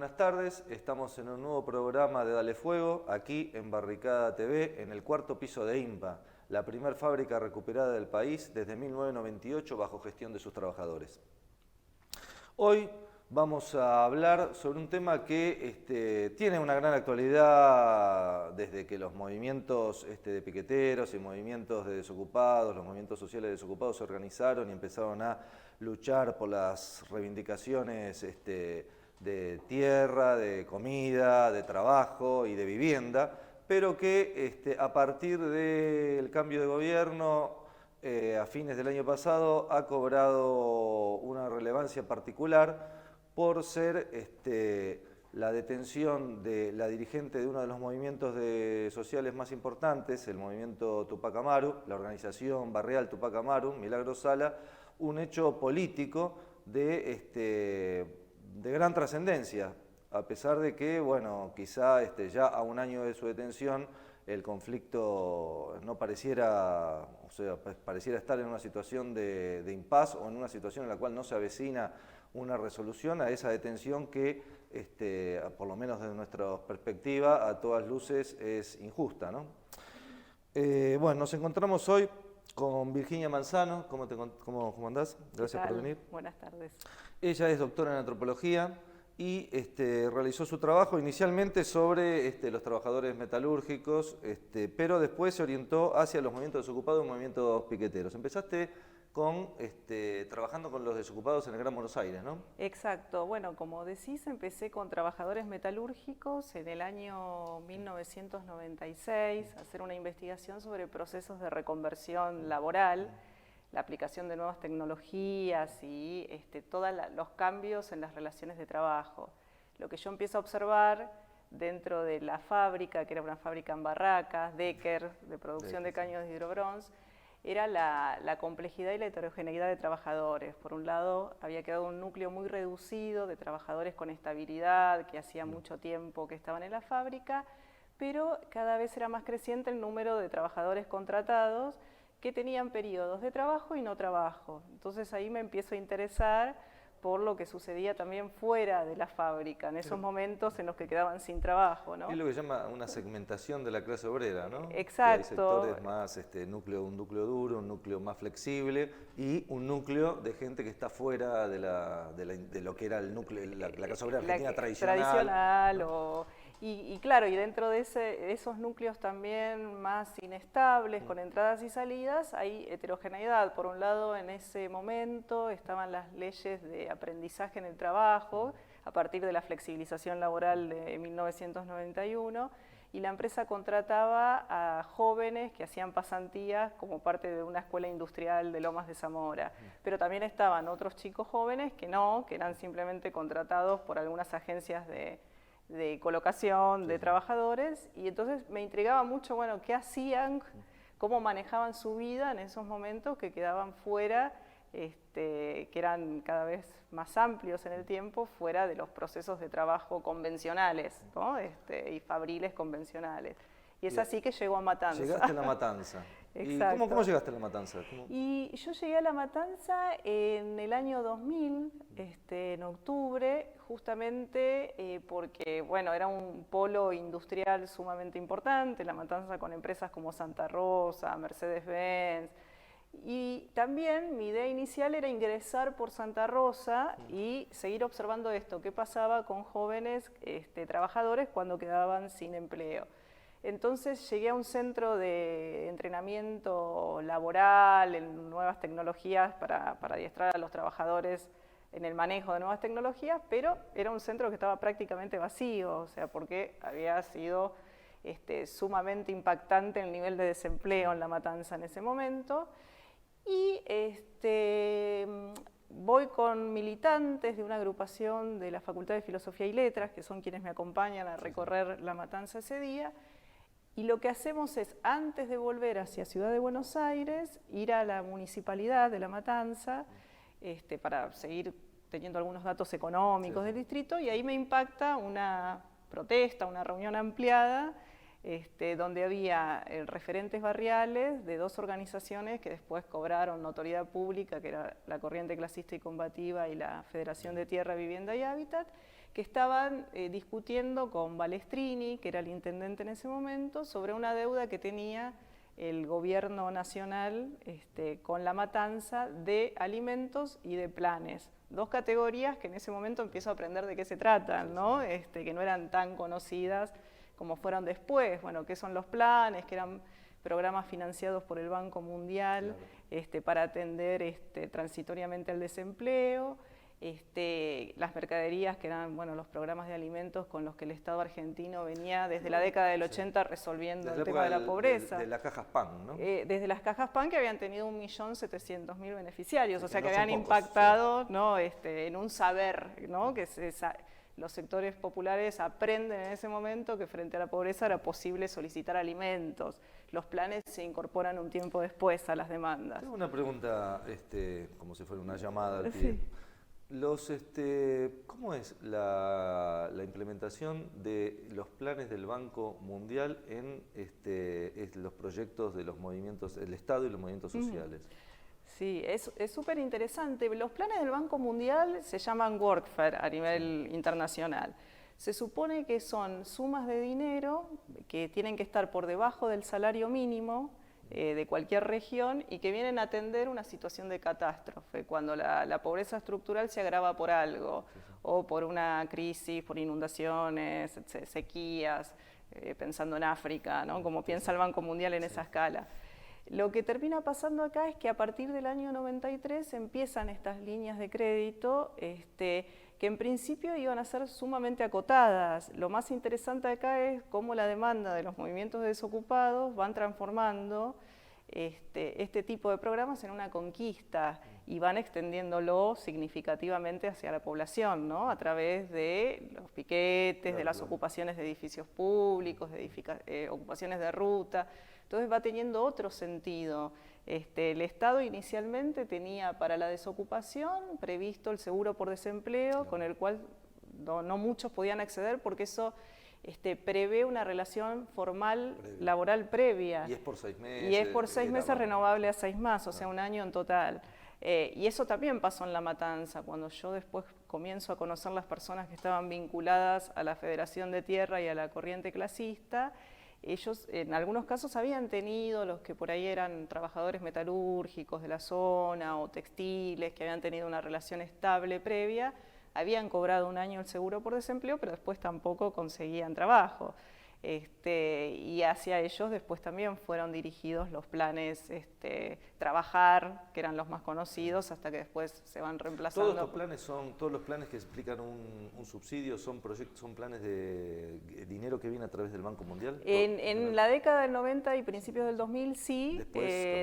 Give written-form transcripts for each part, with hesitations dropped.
buenas tardes. Estamos en un nuevo programa de Dale Fuego, aquí en Barricada TV, en el cuarto piso de INPA, la primer fábrica recuperada del país desde 1998 bajo gestión de sus trabajadores. Hoy vamos a hablar sobre un tema que tiene una gran actualidad desde que los movimientos de piqueteros y movimientos de desocupados, los movimientos sociales de desocupados se organizaron y empezaron a luchar por las reivindicaciones de tierra, de comida, de trabajo y de vivienda, pero que a partir del cambio de gobierno a fines del año pasado ha cobrado una relevancia particular por ser la detención de la dirigente de uno de los movimientos sociales más importantes, el movimiento Tupac Amaru, la organización barrial Tupac Amaru, Milagro Sala, un hecho político de gran trascendencia, a pesar de que, bueno, quizá ya a un año de su detención el conflicto no pareciera, o sea, pareciera estar en una situación de impas o en una situación en la cual no se avecina una resolución a esa detención que, por lo menos desde nuestra perspectiva, a todas luces es injusta, ¿no? Bueno, nos encontramos hoy con Virginia Manzano. ¿Cómo andás? Gracias por venir. Buenas tardes. Ella es doctora en antropología y realizó su trabajo inicialmente sobre los trabajadores metalúrgicos, pero después se orientó hacia los movimientos desocupados y movimientos piqueteros. Empezaste trabajando con los desocupados en el Gran Buenos Aires, ¿no? Exacto. Bueno, como decís, empecé con trabajadores metalúrgicos en el año 1996 a hacer una investigación sobre procesos de reconversión laboral, la aplicación de nuevas tecnologías y todos los cambios en las relaciones de trabajo. Lo que yo empiezo a observar dentro de la fábrica, que era una fábrica en Barracas, Decker, de producción de caños de hidrobronce, era la complejidad y la heterogeneidad de trabajadores. Por un lado, había quedado un núcleo muy reducido de trabajadores con estabilidad, que hacía mucho tiempo que estaban en la fábrica, pero cada vez era más creciente el número de trabajadores contratados que tenían periodos de trabajo y no trabajo. Entonces ahí me empiezo a interesar por lo que sucedía también fuera de la fábrica, en esos momentos en los que quedaban sin trabajo, ¿no? Es lo que se llama una segmentación de la clase obrera, ¿no? Exacto. Que hay sectores más, un núcleo duro, un núcleo más flexible y un núcleo de gente que está fuera de lo que era el núcleo, la clase obrera argentina tradicional. ¿No? Y claro, y dentro de esos núcleos también más inestables, con entradas y salidas, hay heterogeneidad. Por un lado, en ese momento estaban las leyes de aprendizaje en el trabajo, a partir de la flexibilización laboral de 1991, y la empresa contrataba a jóvenes que hacían pasantías como parte de una escuela industrial de Lomas de Zamora. Pero también estaban otros chicos jóvenes que eran simplemente contratados por algunas agencias de colocación de trabajadores, y entonces me intrigaba mucho, bueno, qué hacían, cómo manejaban su vida en esos momentos que quedaban fuera, que eran cada vez más amplios en el tiempo, fuera de los procesos de trabajo convencionales, ¿no? Y fabriles convencionales. Y es así que llegó a Matanza. Llegaste a La Matanza. Exacto. ¿Y cómo llegaste a La Matanza? Y yo llegué a La Matanza en el año 2000, en octubre, justamente porque, bueno, era un polo industrial sumamente importante, La Matanza con empresas como Santa Rosa, Mercedes-Benz. Y también mi idea inicial era ingresar por Santa Rosa y seguir observando esto, qué pasaba con jóvenes trabajadores cuando quedaban sin empleo. Entonces llegué a un centro de entrenamiento laboral en nuevas tecnologías para adiestrar a los trabajadores en el manejo de nuevas tecnologías, pero era un centro que estaba prácticamente vacío, o sea, porque había sido sumamente impactante el nivel de desempleo en La Matanza en ese momento. Y voy con militantes de una agrupación de la Facultad de Filosofía y Letras, que son quienes me acompañan a recorrer La Matanza ese día. Y lo que hacemos es, antes de volver hacia Ciudad de Buenos Aires, ir a la municipalidad de La Matanza para seguir teniendo algunos datos económicos del distrito, y ahí me impacta una protesta, una reunión ampliada, donde había referentes barriales de dos organizaciones que después cobraron notoriedad pública, que era la Corriente Clasista y Combativa y la Federación de Tierra, Vivienda y Hábitat, que estaban discutiendo con Balestrini, que era el intendente en ese momento, sobre una deuda que tenía el gobierno nacional con La Matanza de alimentos y de planes. Dos categorías que en ese momento empiezo a aprender de qué se tratan, ¿no? Que no eran tan conocidas como fueron después. Bueno, qué son los planes, que eran programas financiados por el Banco Mundial, claro, para atender transitoriamente al desempleo. Las mercaderías, que eran los programas de alimentos con los que el Estado argentino venía desde la década del 80 resolviendo el tema de la pobreza. De las cajas PAN, ¿no? Desde las cajas PAN, que habían tenido 1.700.000 beneficiarios, sí, o sea que no habían pocos, impactado, sí, ¿no? En un saber, ¿no? Que los sectores populares aprenden en ese momento que frente a la pobreza era posible solicitar alimentos. Los planes se incorporan un tiempo después a las demandas. Tengo una pregunta, como si fuera una llamada al pie. Sí. ¿Cómo es la implementación de los planes del Banco Mundial en los proyectos de los movimientos, el Estado y los movimientos sociales? Sí, es súper interesante. Los planes del Banco Mundial se llaman workfare a nivel internacional. Se supone que son sumas de dinero que tienen que estar por debajo del salario mínimo de cualquier región y que vienen a atender una situación de catástrofe, cuando la pobreza estructural se agrava por algo, o por una crisis, por inundaciones, sequías, pensando en África, ¿no? Como piensa el Banco Mundial en esa escala. Lo que termina pasando acá es que a partir del año 93 empiezan estas líneas de crédito que en principio iban a ser sumamente acotadas. Lo más interesante acá es cómo la demanda de los movimientos de desocupados van transformando este tipo de programas en una conquista y van extendiéndolo significativamente hacia la población, ¿no? A través de los piquetes, de las ocupaciones de edificios públicos, de ocupaciones de ruta. Entonces va teniendo otro sentido. El Estado inicialmente tenía para la desocupación previsto el seguro por desempleo, con el cual no muchos podían acceder porque eso prevé una relación formal laboral previa. Y es por 6 meses. Y es por 6 meses renovable a 6 más, o sea, un año en total. Y eso también pasó en La Matanza, cuando yo después comienzo a conocer las personas que estaban vinculadas a la Federación de Tierra y a la corriente clasista. Ellos en algunos casos habían tenido, los que por ahí eran trabajadores metalúrgicos de la zona o textiles, que habían tenido una relación estable previa, habían cobrado un año el seguro por desempleo, pero después tampoco conseguían trabajo. Y hacia ellos después también fueron dirigidos los planes Trabajar, que eran los más conocidos, hasta que después se van reemplazando. Todos los planes que explican un subsidio son planes de dinero que viene a través del Banco Mundial. En la década del 90 y principios del 2000 sí,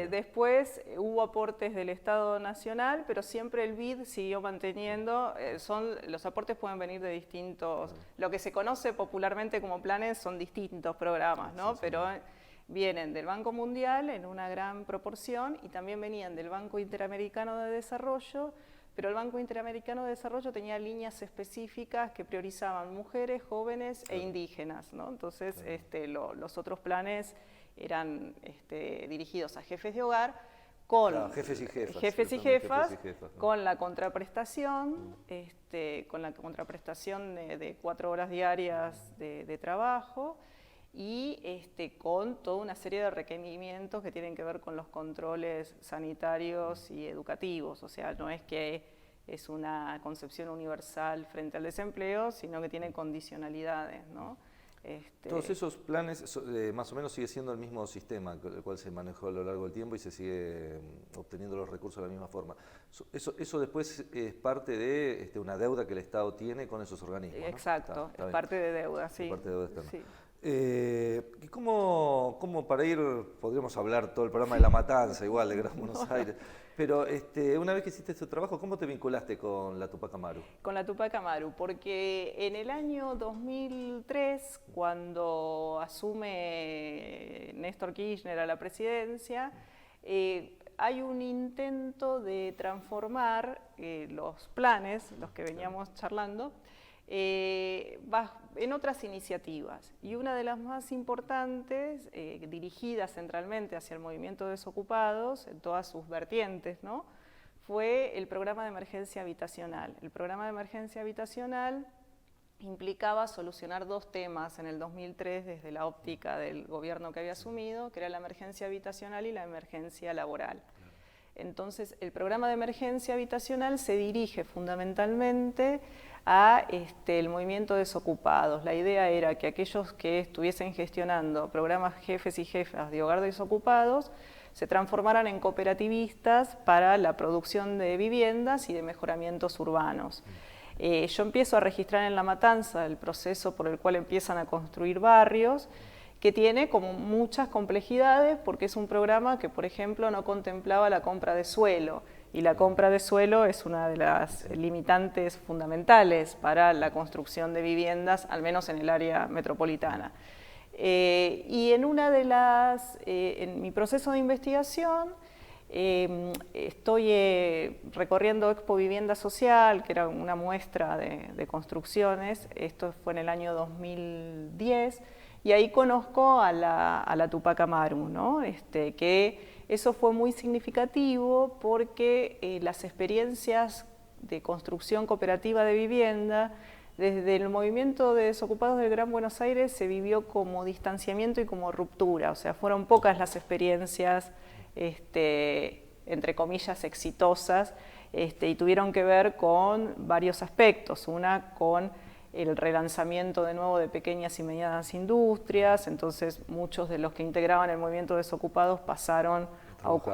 después hubo aportes del Estado Nacional, pero siempre el BID siguió manteniendo, los aportes pueden venir de distintos, lo que se conoce popularmente como planes son distintos programas, ¿no? Pero vienen del Banco Mundial en una gran proporción y también venían del Banco Interamericano de Desarrollo, pero el Banco Interamericano de Desarrollo tenía líneas específicas que priorizaban mujeres, jóvenes e indígenas, ¿no? Entonces los otros planes eran dirigidos a jefes de hogar, con jefes y jefas, ¿no? Con la contraprestación, de 4 horas diarias de trabajo y con toda una serie de requerimientos que tienen que ver con los controles sanitarios y educativos. O sea, no es que es una concepción universal frente al desempleo, sino que tiene condicionalidades, ¿no? Todos esos planes, más o menos sigue siendo el mismo sistema, el cual se manejó a lo largo del tiempo y se sigue obteniendo los recursos de la misma forma. Eso después es parte de una deuda que el Estado tiene con esos organismos, ¿no? Exacto, es parte de deuda, sí. Es parte de deuda externa. Sí. ¿Cómo para ir, podríamos hablar todo el programa de La Matanza, igual de Gran Buenos Aires, pero una vez que hiciste este trabajo, ¿cómo te vinculaste con la Tupac Amaru? Con la Tupac Amaru, porque en el año 2003, cuando asume Néstor Kirchner a la presidencia, hay un intento de transformar los planes, los que veníamos charlando, en otras iniciativas. Y una de las más importantes, dirigida centralmente hacia el movimiento de desocupados, en todas sus vertientes, ¿no?, fue el programa de emergencia habitacional. El programa de emergencia habitacional implicaba solucionar dos temas en el 2003 desde la óptica del gobierno que había asumido, que era la emergencia habitacional y la emergencia laboral. Entonces, el programa de emergencia habitacional se dirige fundamentalmente a el movimiento de desocupados. La idea era que aquellos que estuviesen gestionando programas jefes y jefas de hogar de desocupados se transformaran en cooperativistas para la producción de viviendas y de mejoramientos urbanos. Yo empiezo a registrar en La Matanza el proceso por el cual empiezan a construir barrios, que tiene como muchas complejidades porque es un programa que, por ejemplo, no contemplaba la compra de suelo, y la compra de suelo es una de las limitantes fundamentales para la construcción de viviendas, al menos en el área metropolitana. Y en mi proceso de investigación, estoy recorriendo Expo Vivienda Social, que era una muestra de construcciones, esto fue en el año 2010, y ahí conozco a la Tupac Amaru, ¿no? Que eso fue muy significativo porque las experiencias de construcción cooperativa de vivienda, desde el movimiento de desocupados del Gran Buenos Aires se vivió como distanciamiento y como ruptura, o sea, fueron pocas las experiencias entre comillas, exitosas, y tuvieron que ver con varios aspectos. Una con el relanzamiento de nuevo de pequeñas y medianas industrias, entonces muchos de los que integraban el movimiento de desocupados pasaron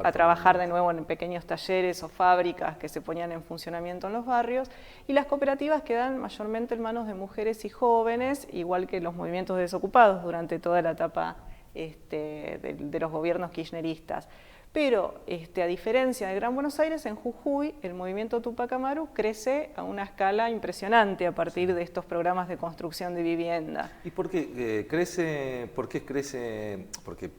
a trabajar de nuevo en pequeños talleres o fábricas que se ponían en funcionamiento en los barrios, y las cooperativas quedan mayormente en manos de mujeres y jóvenes, igual que los movimientos de desocupados durante toda la etapa de los gobiernos kirchneristas. Pero a diferencia de Gran Buenos Aires, en Jujuy el movimiento Tupac Amaru crece a una escala impresionante a partir de estos programas de construcción de vivienda. ¿Y por qué crece? Porque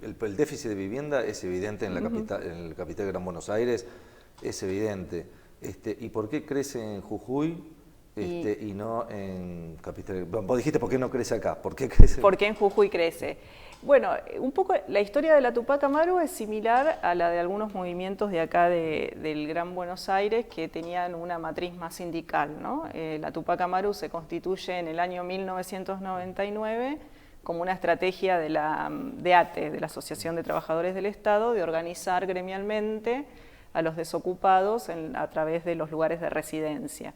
el déficit de vivienda es evidente en la capital, en el capital de Gran Buenos Aires, es evidente. ¿Y por qué crece en Jujuy y no en capital? Vos dijiste por qué no crece acá. ¿Por qué crece? ¿Por qué en Jujuy crece? Bueno, un poco la historia de la Tupac Amaru es similar a la de algunos movimientos de acá del Gran Buenos Aires que tenían una matriz más sindical, ¿no? La Tupac Amaru se constituye en el año 1999 como una estrategia de ATE, de la Asociación de Trabajadores del Estado, de organizar gremialmente a los desocupados a través de los lugares de residencia.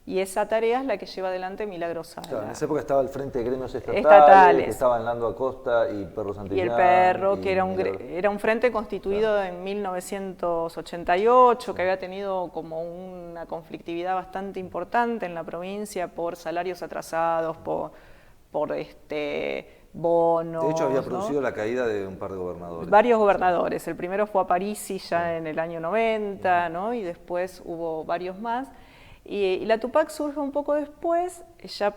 Y esa tarea es la que lleva adelante Milagros Sala. Claro, en esa época estaba el Frente de Gremios Estatales, que estaban Lando Acosta y Perro Santillán. Y el Perro, que era un frente constituido en 1988, que había tenido como una conflictividad bastante importante en la provincia por salarios atrasados, por bonos. De hecho, había producido la caída de un par de gobernadores. Varios gobernadores. Sí. El primero fue Aparici ya en el año 90, ¿no? Y después hubo varios más. Y la Tupac surge un poco después, ya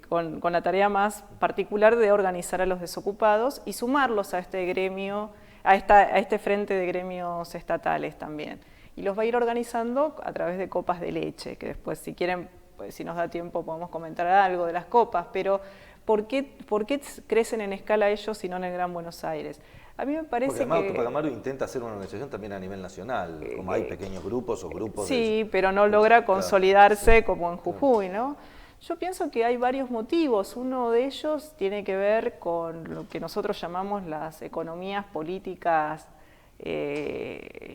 con la tarea más particular de organizar a los desocupados y sumarlos a este gremio, a este frente de gremios estatales también. Y los va a ir organizando a través de copas de leche, que después, si quieren, pues, si nos da tiempo, podemos comentar algo de las copas, pero ¿por qué crecen en escala ellos y no en el Gran Buenos Aires? A mí me parece porque además Tupac Amaru intenta hacer una organización también a nivel nacional, como hay pequeños grupos o grupos. Sí, pero no logra consolidarse como en Jujuy, ¿no? Yo pienso que hay varios motivos. Uno de ellos tiene que ver con lo que nosotros llamamos las economías políticas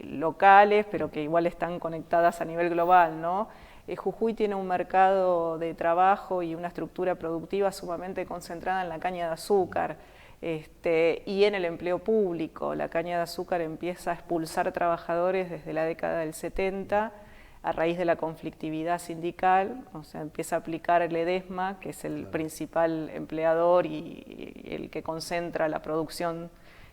locales, pero que igual están conectadas a nivel global, ¿no? Jujuy tiene un mercado de trabajo y una estructura productiva sumamente concentrada en la caña de azúcar. Y en el empleo público. La caña de azúcar empieza a expulsar trabajadores desde la década del 70 a raíz de la conflictividad sindical, o sea, empieza a aplicar el EDESMA, que es el principal empleador y el que concentra la producción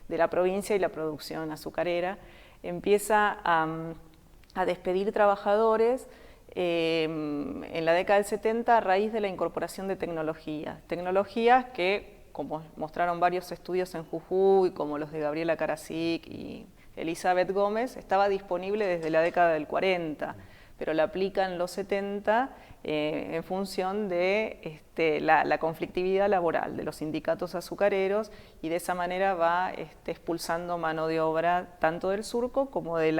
de la provincia y la producción azucarera, empieza a despedir trabajadores en la década del 70 a raíz de la incorporación de tecnologías que, como mostraron varios estudios en Jujuy, como los de Gabriela Karasik y Elizabeth Gómez, estaba disponible desde la década del 40, pero la aplican los 70 en función de la conflictividad laboral de los sindicatos azucareros, y de esa manera va expulsando mano de obra tanto del surco como del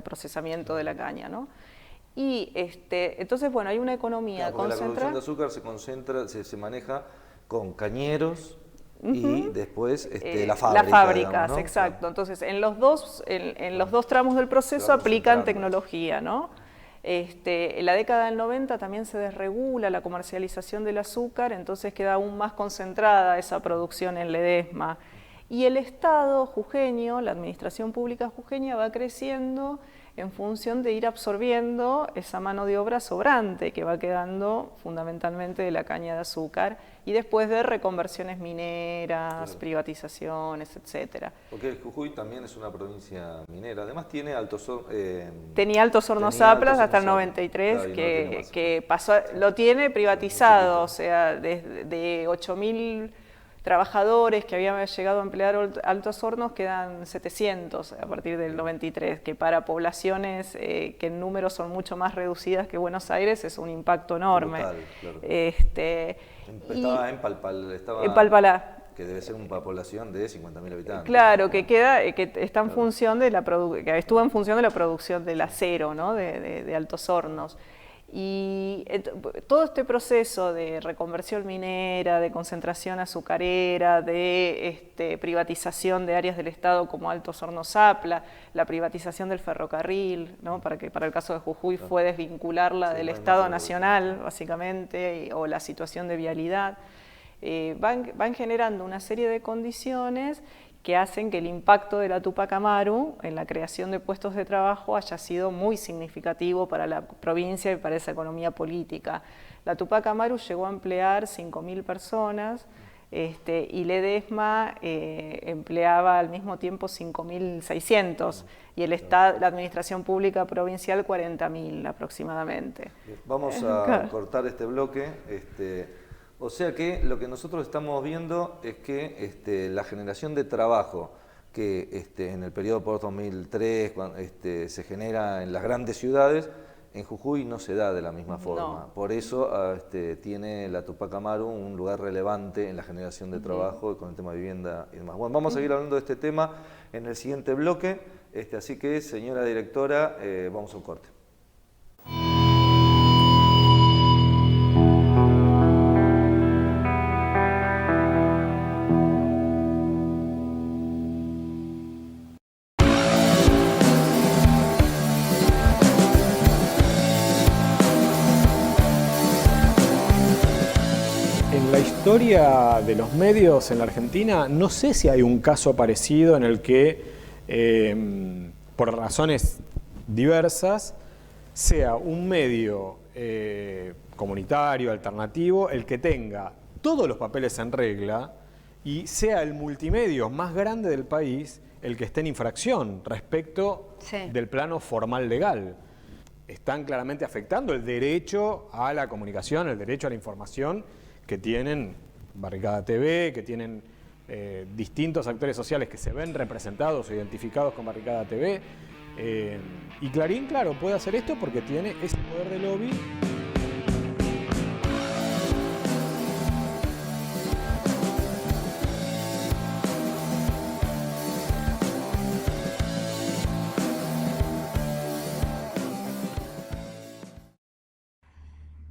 procesamiento de la caña, ¿no? Y entonces, bueno, hay una economía Claro, porque la producción concentrada. de azúcar se maneja con cañeros y después la fábrica, Las digamos, fábricas, ¿no? Claro. exacto. Entonces, en los dos tramos del Se proceso va aplican concentrando. tecnología, ¿no? En la década del 90 también se desregula la comercialización del azúcar, entonces queda aún más concentrada esa producción en Ledesma. Y el Estado jujeño, la administración pública jujeña, va creciendo en función de ir absorbiendo esa mano de obra sobrante que va quedando fundamentalmente de la caña de azúcar y después de reconversiones mineras, Claro. privatizaciones, etcétera. Porque Jujuy también es una provincia minera. Además tiene Tenía Altos Hornos tenía Zaplas Altos hasta el Hornos 93, Claro, y no lo tiene más. que pasó, lo tiene privatizado, o sea, de 8.000 trabajadores que habían llegado a emplear Altos Hornos, quedan 700 a partir del 93, que para poblaciones que en número son mucho más reducidas que Buenos Aires es un impacto enorme. Brutal, claro. Estaba en Palpal, en Palpalá. que debe ser una población de 50.000 habitantes. Claro, que está en función de que estuvo en función de la producción del acero, ¿no? de Altos Hornos. Y todo este proceso de reconversión minera, de concentración azucarera, de privatización de áreas del Estado como Altos Hornos Zapla, la privatización del ferrocarril, ¿no? Para el caso de Jujuy fue desvincularla del Estado nacional, básicamente, o la situación de vialidad. Van generando una serie de condiciones que hacen que el impacto de la Tupac Amaru en la creación de puestos de trabajo haya sido muy significativo para la provincia y para esa economía política. La Tupac Amaru llegó a emplear 5.000 personas y Ledesma empleaba al mismo tiempo 5.600 y la administración pública provincial 40.000 aproximadamente. Vamos a cortar este bloque. O sea que lo que nosotros estamos viendo es que la generación de trabajo que en el periodo post-2003 se genera en las grandes ciudades, en Jujuy no se da de la misma forma. No. Por eso tiene la Tupac Amaru un lugar relevante en la generación de trabajo con el tema de vivienda y demás. Bueno, vamos a seguir hablando de este tema en el siguiente bloque, así que, señora directora, vamos a un corte. La historia de los medios en la Argentina, no sé si hay un caso parecido en el que, por razones diversas, sea un medio comunitario, alternativo, el que tenga todos los papeles en regla y sea el multimedio más grande del país el que esté en infracción respecto del plano formal legal. Están claramente afectando el derecho a la comunicación, el derecho a la información que tienen Barricada TV, que tienen distintos actores sociales que se ven representados o identificados con Barricada TV. Y Clarín, claro, puede hacer esto porque tiene ese poder de lobby.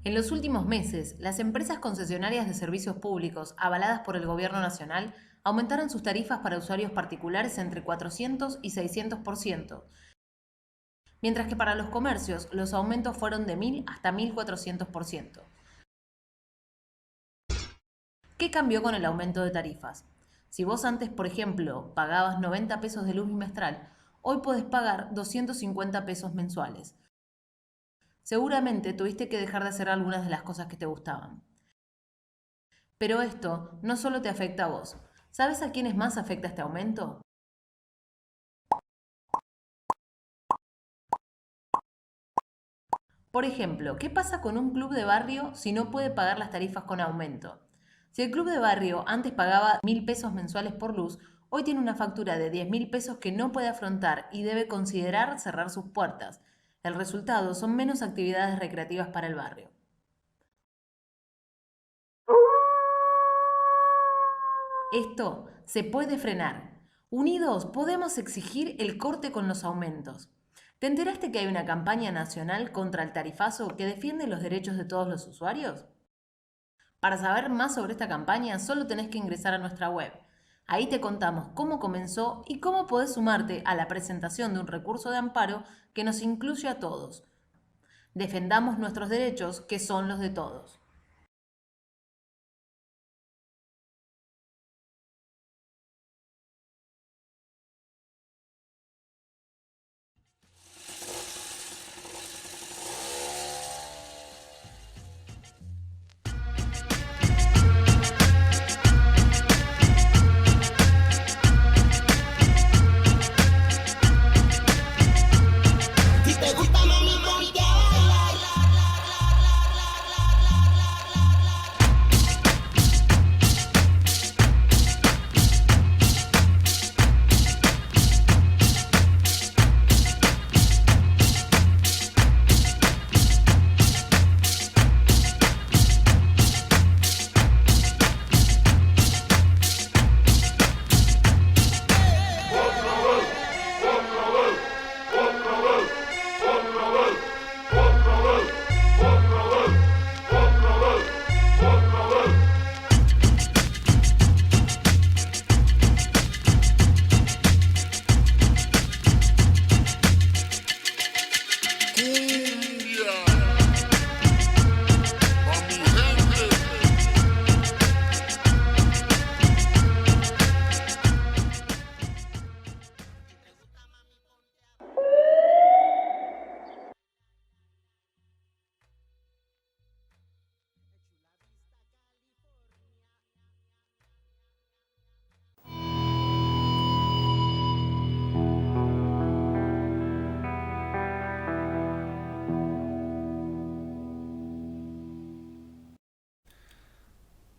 En los últimos meses, las empresas concesionarias de servicios públicos avaladas por el Gobierno Nacional aumentaron sus tarifas para usuarios particulares entre 400 y 600%, mientras que para los comercios los aumentos fueron de 1.000 hasta 1.400%. ¿Qué cambió con el aumento de tarifas? Si vos antes, por ejemplo, pagabas 90 pesos de luz bimestral, hoy podés pagar 250 pesos mensuales. Seguramente tuviste que dejar de hacer algunas de las cosas que te gustaban. Pero esto no solo te afecta a vos. ¿Sabes a quiénes más afecta este aumento? Por ejemplo, ¿qué pasa con un club de barrio si no puede pagar las tarifas con aumento? Si el club de barrio antes pagaba 1.000 pesos mensuales por luz, hoy tiene una factura de 10.000 pesos que no puede afrontar y debe considerar cerrar sus puertas. El resultado son menos actividades recreativas para el barrio. Esto se puede frenar. Unidos podemos exigir el corte con los aumentos. ¿Te enteraste que hay una campaña nacional contra el tarifazo que defiende los derechos de todos los usuarios? Para saber más sobre esta campaña, solo tenés que ingresar a nuestra web. Ahí te contamos cómo comenzó y cómo podés sumarte a la presentación de un recurso de amparo que nos incluye a todos. Defendamos nuestros derechos, que son los de todos. Si te gusta, mami, ponte a bailar.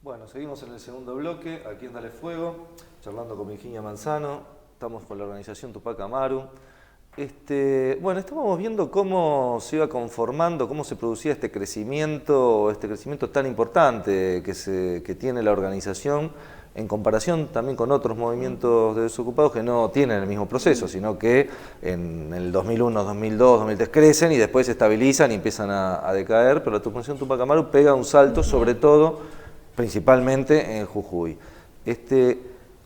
Bueno, seguimos en el segundo bloque, aquí en Dale Fuego, charlando con Virginia Manzano, estamos con la organización Tupac Amaru. Bueno, estábamos viendo cómo se iba conformando, cómo se producía este crecimiento tan importante que tiene la organización en comparación también con otros movimientos de desocupados que no tienen el mismo proceso, sino que en el 2001, 2002, 2003 crecen y después se estabilizan y empiezan a decaer, pero la organización Tupac Amaru pega un salto, sobre todo, principalmente en Jujuy.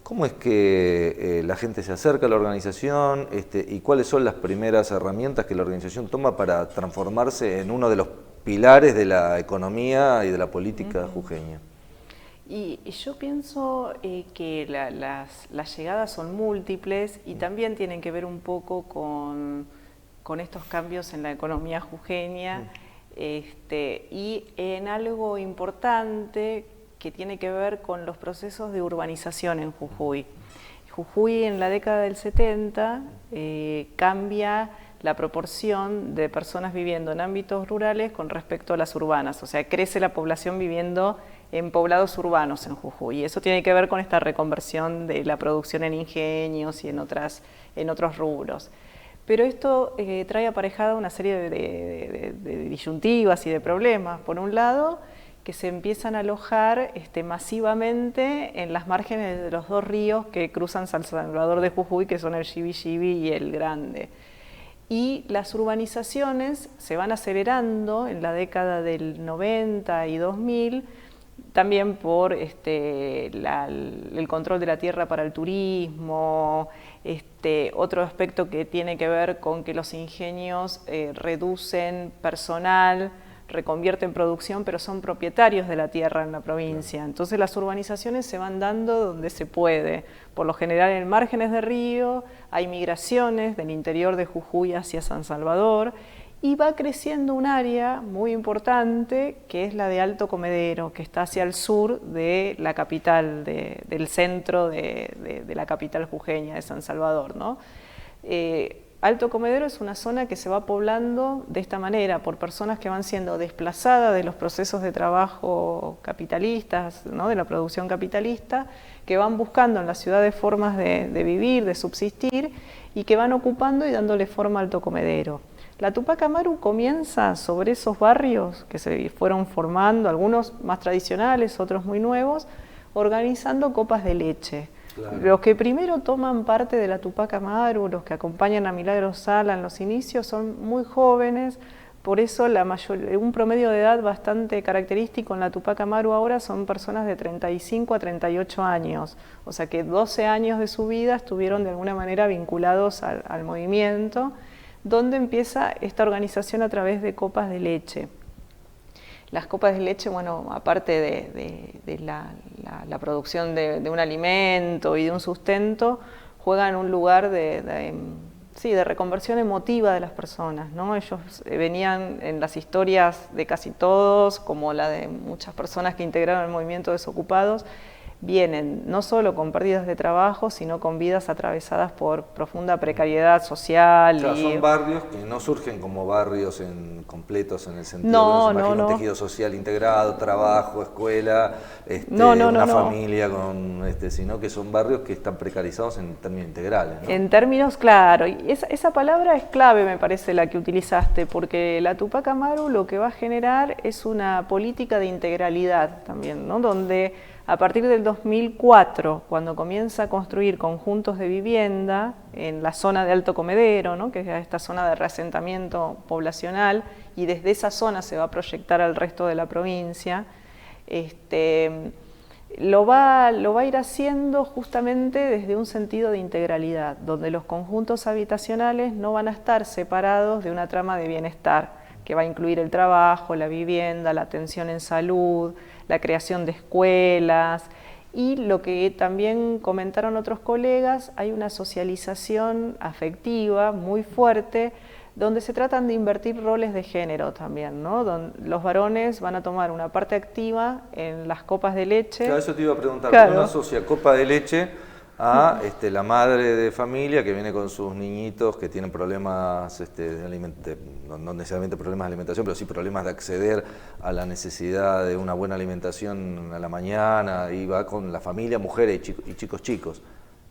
¿Cómo es que la gente se acerca a la organización y cuáles son las primeras herramientas que la organización toma para transformarse en uno de los pilares de la economía y de la política jujeña? Y yo pienso que las llegadas son múltiples y también tienen que ver un poco con estos cambios en la economía jujeña y en algo importante que tiene que ver con los procesos de urbanización en Jujuy. Jujuy en la década del 70 cambia la proporción de personas viviendo en ámbitos rurales con respecto a las urbanas, o sea, crece la población viviendo en poblados urbanos en Jujuy, y eso tiene que ver con esta reconversión de la producción en ingenios y en otros rubros. Pero esto trae aparejada una serie de disyuntivas y de problemas. Por un lado, que se empiezan a alojar masivamente en las márgenes de los dos ríos que cruzan San Salvador de Jujuy, que son el Yibi y el Grande. Y las urbanizaciones se van acelerando en la década del 90 y 2000, también por el control de la tierra para el turismo, otro aspecto que tiene que ver con que los ingenios reducen personal, reconvierten producción, pero son propietarios de la tierra en la provincia. Entonces las urbanizaciones se van dando donde se puede. Por lo general en márgenes de río, hay migraciones del interior de Jujuy hacia San Salvador, y va creciendo un área muy importante que es la de Alto Comedero, que está hacia el sur de la capital, del centro de la capital jujeña de San Salvador, ¿no? Alto Comedero es una zona que se va poblando de esta manera por personas que van siendo desplazadas de los procesos de trabajo capitalistas, ¿no? De la producción capitalista, que van buscando en la ciudad formas de vivir, de subsistir, y que van ocupando y dándole forma a Alto Comedero. La Tupac Amaru comienza sobre esos barrios que se fueron formando, algunos más tradicionales, otros muy nuevos, organizando copas de leche. Claro. Los que primero toman parte de la Tupac Amaru, los que acompañan a Milagros Sala en los inicios, son muy jóvenes. Por eso un promedio de edad bastante característico en la Tupac Amaru ahora son personas de 35 a 38 años. O sea que 12 años de su vida estuvieron de alguna manera vinculados al movimiento, donde empieza esta organización a través de copas de leche. Las copas de leche, bueno, aparte de la producción de un alimento y de un sustento, juegan un lugar de reconversión emotiva de las personas, ¿no? Ellos venían en las historias de casi todos, como la de muchas personas que integraron el movimiento Desocupados, vienen no solo con pérdidas de trabajo, sino con vidas atravesadas por profunda precariedad social. Claro, son barrios que no surgen como barrios completos en el sentido de un tejido social integrado, trabajo, escuela, una familia, sino que son barrios que están precarizados en términos integrales, ¿no? En términos, claro, y esa palabra es clave, me parece, la que utilizaste, porque la Tupac Amaru lo que va a generar es una política de integralidad también, ¿no? Donde a partir del 2004, cuando comienza a construir conjuntos de vivienda en la zona de Alto Comedero, ¿no? Que es esta zona de reasentamiento poblacional, y desde esa zona se va a proyectar al resto de la provincia, lo va a ir haciendo justamente desde un sentido de integralidad, donde los conjuntos habitacionales no van a estar separados de una trama de bienestar, que va a incluir el trabajo, la vivienda, la atención en salud, la creación de escuelas, y lo que también comentaron otros colegas, hay una socialización afectiva muy fuerte, donde se tratan de invertir roles de género también, ¿no? Donde los varones van a tomar una parte activa en las copas de leche. Claro, eso te iba a preguntar, claro. ¿Cómo asocia copa de leche a la madre de familia que viene con sus niñitos que tienen problemas, no necesariamente problemas de alimentación, pero sí problemas de acceder a la necesidad de una buena alimentación a la mañana, y va con la familia, mujeres y chicos?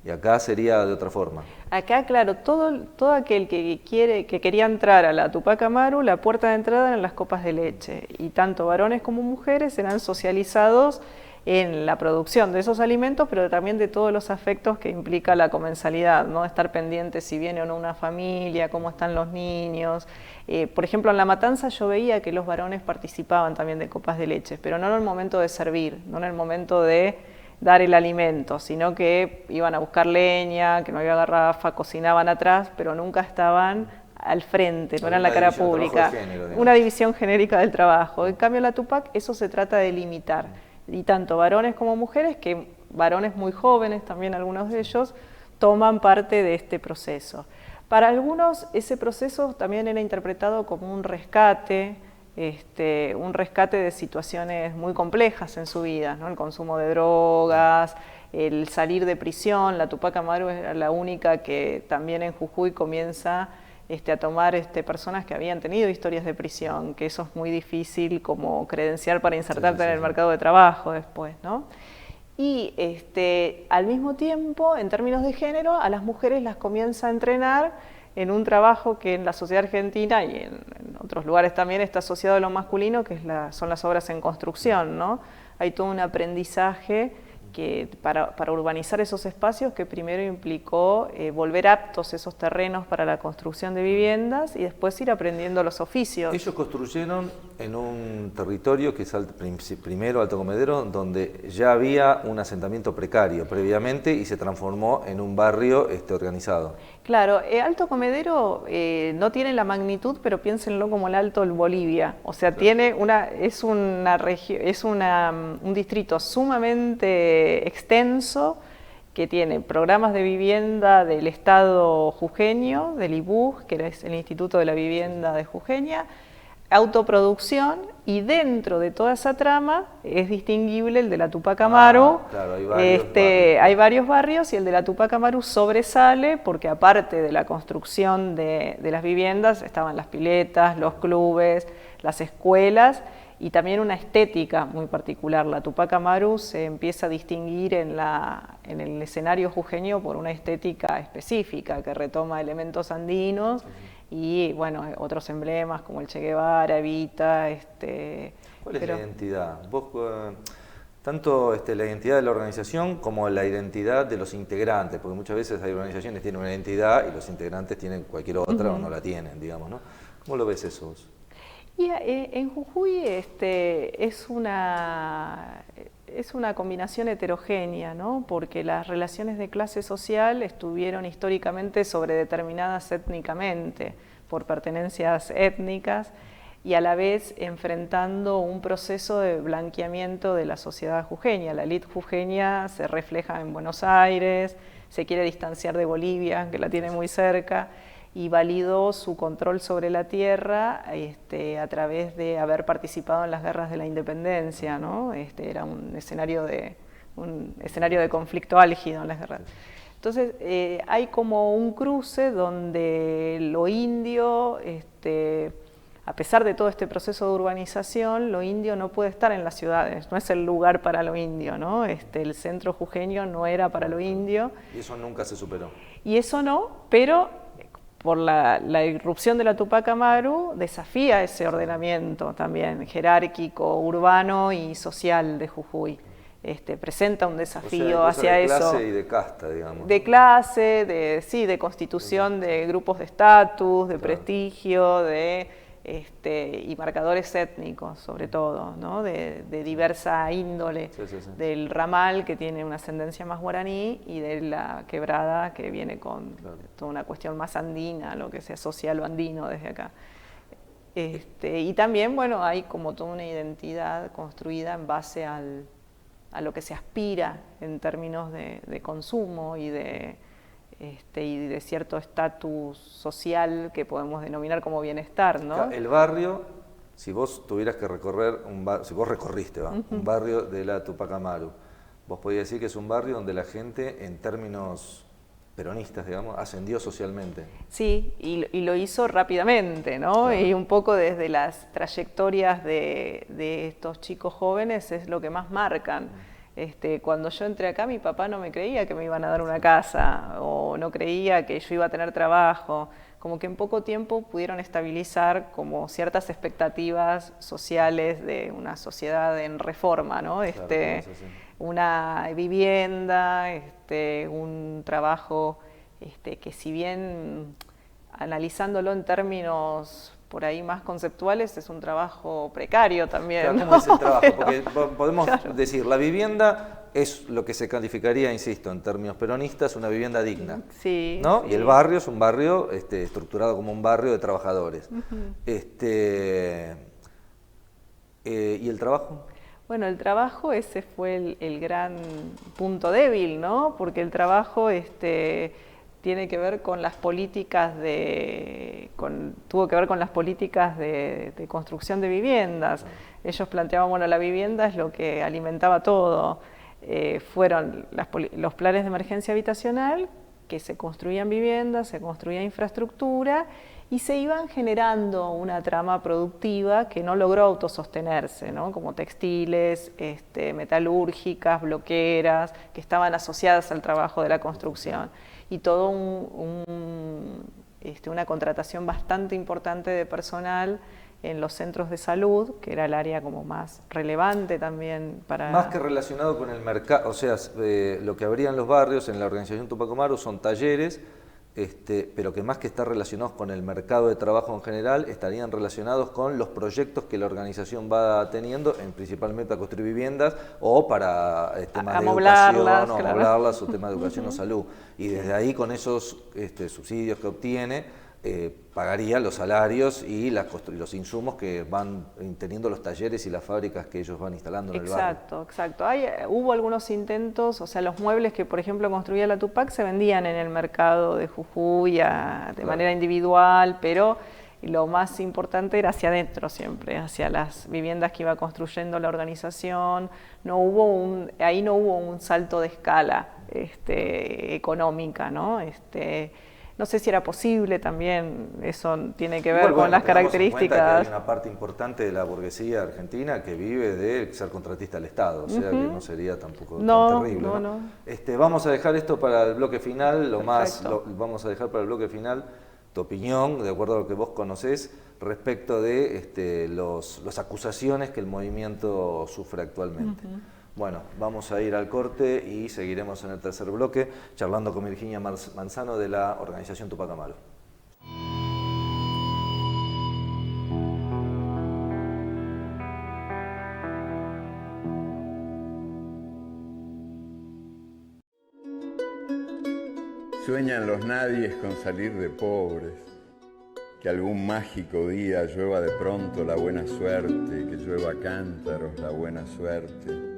Y acá sería de otra forma. Acá, claro, todo aquel que quería entrar a la Tupac Amaru, la puerta de entrada eran las copas de leche, y tanto varones como mujeres eran socializados en la producción de esos alimentos, pero también de todos los afectos que implica la comensalidad, ¿no? Estar pendiente si viene o no una familia, cómo están los niños. Por ejemplo, en La Matanza yo veía que los varones participaban también de copas de leche, pero no en el momento de servir, no en el momento de dar el alimento, sino que iban a buscar leña, que no había garrafa, cocinaban atrás, pero nunca estaban al frente, no eran la cara pública. Una división genérica del trabajo. En cambio, la Tupac, eso se trata de limitar. Y tanto varones como mujeres, que varones muy jóvenes, también algunos de ellos, toman parte de este proceso. Para algunos ese proceso también era interpretado como un rescate de situaciones muy complejas en su vida, ¿no? El consumo de drogas, el salir de prisión. La Tupac Amaru era la única que también en Jujuy comienza a tomar personas que habían tenido historias de prisión, que eso es muy difícil como credencial para insertarte en el mercado de trabajo después, ¿no? Y al mismo tiempo, en términos de género, a las mujeres las comienza a entrenar en un trabajo que en la sociedad argentina y en otros lugares también está asociado a lo masculino, que son las obras en construcción, ¿no? Hay todo un aprendizaje para urbanizar esos espacios, que primero implicó volver aptos esos terrenos para la construcción de viviendas y después ir aprendiendo los oficios. Ellos construyeron en un territorio que es primero Alto Comedero, donde ya había un asentamiento precario previamente y se transformó en un barrio organizado. Claro, Alto Comedero no tiene la magnitud, pero piénsenlo como el Alto Bolivia. O sea, claro. Es un distrito sumamente extenso, que tiene programas de vivienda del Estado jujeño, del IBUJ, que es el Instituto de la Vivienda de Jujeña, autoproducción, y dentro de toda esa trama es distinguible el de la Tupac Amaru. Claro, hay varios barrios, y el de la Tupac Amaru sobresale porque, aparte de la construcción de las viviendas, estaban las piletas, los clubes, las escuelas, y también una estética muy particular. La Tupac Amaru se empieza a distinguir en el escenario jujeño por una estética específica que retoma elementos andinos y, bueno, otros emblemas como el Che Guevara, Evita. ¿Cuál es la identidad? Vos Tanto la identidad de la organización como la identidad de los integrantes, porque muchas veces hay organizaciones que tienen una identidad y los integrantes tienen cualquier otra o no la tienen, digamos, ¿no? ¿Cómo lo ves eso vos? Y en Jujuy es una combinación heterogénea, ¿no? Porque las relaciones de clase social estuvieron históricamente sobredeterminadas étnicamente, por pertenencias étnicas, y a la vez enfrentando un proceso de blanqueamiento de la sociedad jujeña. La élite jujeña se refleja en Buenos Aires, se quiere distanciar de Bolivia, que la tiene muy cerca, y validó su control sobre la tierra a través de haber participado en las guerras de la independencia, ¿no? Era un escenario de conflicto álgido en las guerras. Entonces hay como un cruce donde lo indio, a pesar de todo este proceso de urbanización, lo indio no puede estar en las ciudades, no es el lugar para lo indio, ¿no? El centro jujeño no era para lo indio. Y eso nunca se superó. Y eso no, pero por la irrupción de la Tupac Amaru desafía ese ordenamiento también jerárquico, urbano y social de Jujuy. Presenta un desafío hacia eso. De clase y de casta, digamos. De clase, de constitución de grupos de estatus, de prestigio, y marcadores étnicos, sobre todo, ¿no? de diversa índole, del ramal, que tiene una ascendencia más guaraní, y de la quebrada, que viene con toda una cuestión más andina, lo que se asocia a lo andino desde acá. Y también, bueno, hay como toda una identidad construida en base a lo que se aspira en términos de consumo y de cierto estatus social que podemos denominar como bienestar, ¿no? El barrio, si vos tuvieras que recorrer, si vos recorriste un barrio de la Tupac Amaru, vos podías decir que es un barrio donde la gente, en términos peronistas, digamos, ascendió socialmente. Sí, y lo hizo rápidamente, ¿no? Claro. Y un poco desde las trayectorias de estos chicos jóvenes es lo que más marcan. Cuando yo entré acá, mi papá no me creía que me iban a dar una casa, o no creía que yo iba a tener trabajo. Como que en poco tiempo pudieron estabilizar como ciertas expectativas sociales de una sociedad en reforma, ¿no? Claro, una vivienda, un trabajo que, si bien analizándolo en términos por ahí más conceptuales, es un trabajo precario también. Claro, ¿cómo es el trabajo? Porque podemos decir, la vivienda es lo que se calificaría, insisto, en términos peronistas, una vivienda digna. Sí, ¿no? Sí. Y el barrio es un barrio estructurado como un barrio de trabajadores. ¿Y el trabajo? Bueno, el trabajo, ese fue el gran punto débil, ¿no? Porque el trabajo tiene que ver con las políticas tuvo que ver con las políticas de construcción de viviendas. Ellos planteaban, bueno, la vivienda es lo que alimentaba todo. Fueron los planes de emergencia habitacional, que se construían viviendas, se construía infraestructura, y se iban generando una trama productiva que no logró autosostenerse, ¿no? Como textiles, metalúrgicas, bloqueras, que estaban asociadas al trabajo de la construcción. Y todo una contratación bastante importante de personal en los centros de salud, que era el área como más relevante también para... Más que relacionado con el mercado, o sea, lo que habría en los barrios, en la organización Tupac Amaru, son talleres, pero que más que estar relacionados con el mercado de trabajo en general, estarían relacionados con los proyectos que la organización va teniendo, principalmente para construir viviendas o para temas de educación, amoblarlas, o temas de educación o salud. Y desde ahí, con esos subsidios que obtiene, pagaría los salarios y los insumos que van teniendo los talleres y las fábricas que ellos van instalando en el barrio. Exacto. Hubo algunos intentos, o sea, los muebles que, por ejemplo, construía la Tupac se vendían en el mercado de Jujuy de manera individual, pero lo más importante era hacia adentro siempre, hacia las viviendas que iba construyendo la organización. Ahí no hubo un salto de escala económica, ¿no? No sé si era posible también, eso tiene que ver con las características. Hay una parte importante de la burguesía argentina que vive de ser contratista del Estado, o sea que no sería tampoco tan terrible. No. Vamos a dejar esto para el bloque final, vamos a dejar para el bloque final tu opinión, de acuerdo a lo que vos conocés, respecto de las acusaciones que el movimiento sufre actualmente. Bueno, vamos a ir al corte y seguiremos en el tercer bloque charlando con Virginia Manzano de la organización Tupac Amaru. Sueñan los nadies con salir de pobres, que algún mágico día llueva de pronto la buena suerte, que llueva cántaros la buena suerte.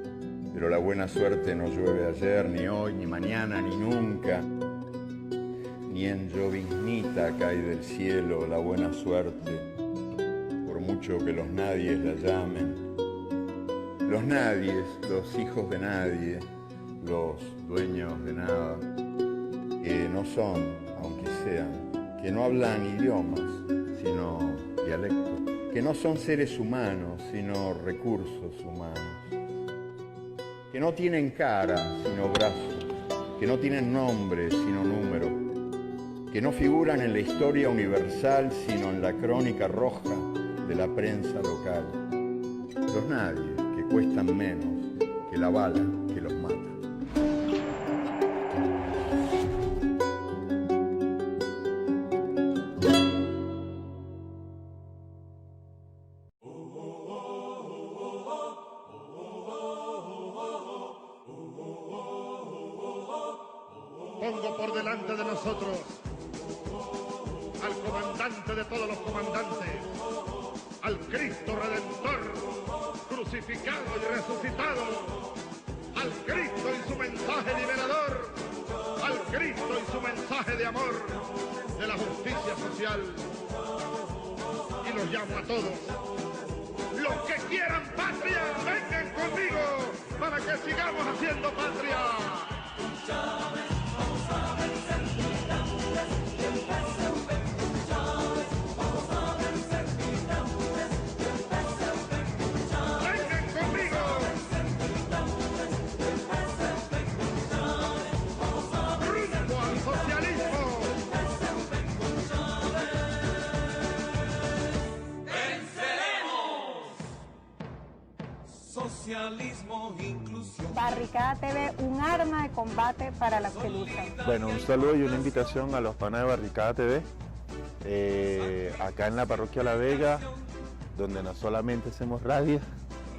Pero la buena suerte no llueve ayer, ni hoy, ni mañana, ni nunca. Ni en lloviznita cae del cielo la buena suerte, por mucho que los nadies la llamen. Los nadies, los hijos de nadie, los dueños de nada, que no son, aunque sean, que no hablan idiomas, sino dialectos, que no son seres humanos, sino recursos humanos, que no tienen cara, sino brazos, que no tienen nombre, sino número, que no figuran en la historia universal, sino en la crónica roja de la prensa local. Los nadies, que cuestan menos que la bala que los mata. Pongo por delante de nosotros al comandante de todos los comandantes, al Cristo Redentor, crucificado y resucitado, al Cristo y su mensaje liberador, al Cristo y su mensaje de amor, de la justicia social. Y los llamo a todos. Los que quieran patria, vengan conmigo para que sigamos haciendo patria. Socialismo, inclusión. Barricada TV, un arma de combate para los que luchan. Bueno, un saludo y una invitación a los panas de Barricada TV, acá en la parroquia La Vega, donde no solamente hacemos radio,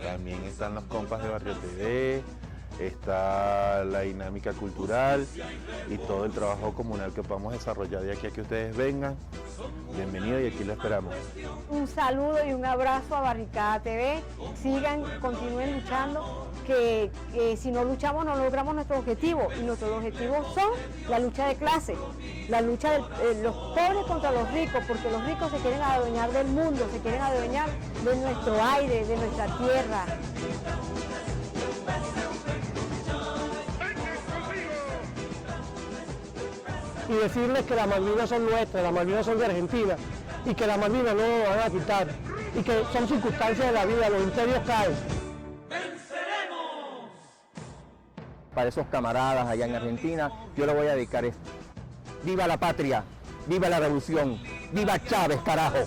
también están los compas de Barrio TV, está la dinámica cultural y todo el trabajo comunal que podamos desarrollar de aquí a que ustedes vengan. Bienvenidos y aquí lo esperamos. Un saludo y un abrazo a Barricada TV. Sigan, continúen luchando, que si no luchamos no logramos nuestro objetivo. Y nuestros objetivos son la lucha de clase, la lucha de los pobres contra los ricos, porque los ricos se quieren adueñar del mundo, se quieren adueñar de nuestro aire, de nuestra tierra. Y decirles que las Malvinas son nuestras, las Malvinas son de Argentina, y que las Malvinas no nos van a quitar, y que son circunstancias de la vida, los imperios caen. ¡Venceremos! Para esos camaradas allá en Argentina, yo le voy a dedicar esto. ¡Viva la patria! ¡Viva la revolución! ¡Viva Chávez, carajo!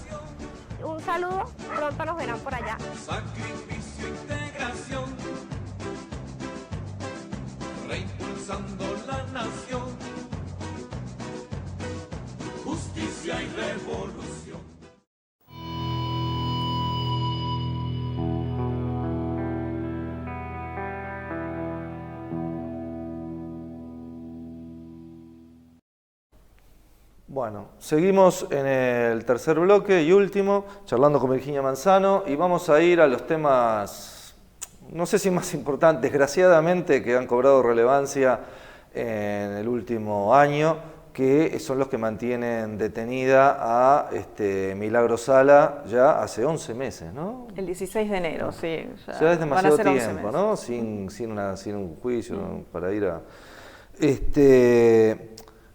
Un saludo, pronto nos verán por allá. Sacrificio, integración, reimpulsando la nación, justicia y revolución. Bueno, seguimos en el tercer bloque y último, charlando con Virginia Manzano, y vamos a ir a los temas, no sé si más importantes, desgraciadamente, que han cobrado relevancia en el último año, que son los que mantienen detenida a Milagro Sala ya hace 11 meses, ¿no? El 16 de enero, sí. Ya es demasiado van a ser tiempo, 11 ¿no? Sin un juicio, ¿no? Para ir a...